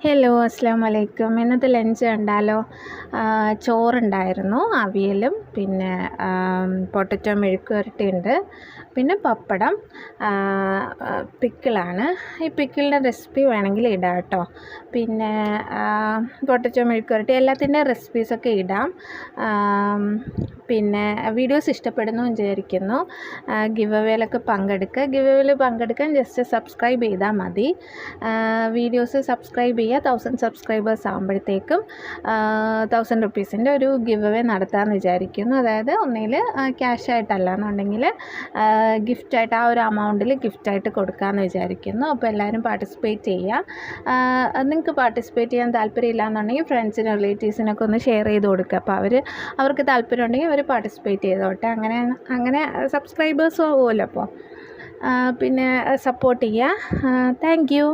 Hello അസ്സാം വലൈക്കും. ഇന്നത്തെ ലഞ്ച് കണ്ടാലോ? ചോറുണ്ടായിരുന്നു, അവിയലും, പിന്നെ പൊട്ടറ്റോ മെഴുക്ക് പുരട്ടിയുണ്ട്, പിന്നെ പപ്പടം, പിക്കിളാണ്. ഈ പിക്കിളിൻ്റെ റെസിപ്പി വേണമെങ്കിൽ ഇടാം കേട്ടോ. പിന്നെ പൊട്ടറ്റോ മെഴുക്ക് പുരട്ടി എല്ലാത്തിൻ്റെ റെസിപ്പീസൊക്കെ ഇടാം. പിന്നെ വീഡിയോസ് ഇഷ്ടപ്പെടുന്നു വിചാരിക്കുന്നു. ഗിവ് അവേയിലൊക്കെ പങ്കെടുക്കുക. ഗിവ് അവേയിൽ പങ്കെടുക്കാൻ ജസ്റ്റ് സബ്സ്ക്രൈബ് ചെയ്താൽ മതി. വീഡിയോസ് സബ്സ്ക്രൈബ് ചെയ്യുക. 1000 സബ്സ്ക്രൈബേഴ്സ് ആകുമ്പോഴത്തേക്കും 1000 റുപ്പീസിൻ്റെ ഒരു ഗിവ് അവേ നടത്താമെന്ന് വിചാരിക്കുന്നു. അതായത് ഒന്നിൽ ക്യാഷ് ആയിട്ടല്ല എന്നുണ്ടെങ്കിൽ ഗിഫ്റ്റായിട്ട് ആ ഒരു അമൗണ്ടിൽ ഗിഫ്റ്റായിട്ട് കൊടുക്കാമെന്ന് വിചാരിക്കുന്നു. അപ്പോൾ എല്ലാവരും പാർട്ടിസിപ്പേറ്റ് ചെയ്യുക. നിങ്ങൾക്ക് പാർട്ടിസിപ്പേറ്റ് ചെയ്യാൻ താല്പര്യമില്ല എന്നുണ്ടെങ്കിൽ ഫ്രണ്ട്സിനും റിലേറ്റീവ്സിനൊക്കെ ഒന്ന് ഷെയർ ചെയ്ത് കൊടുക്കുക. അപ്പോൾ അവർക്ക് താല്പര്യം ഉണ്ടെങ്കിൽ അവർ പാർട്ടിസിപ്പേറ്റ് ചെയ്തോട്ടെ. അങ്ങനെ സബ്സ്ക്രൈബേഴ്സും ആവുമല്ലോ. അപ്പോൾ പിന്നെ സപ്പോർട്ട് ചെയ്യുക. Thank you.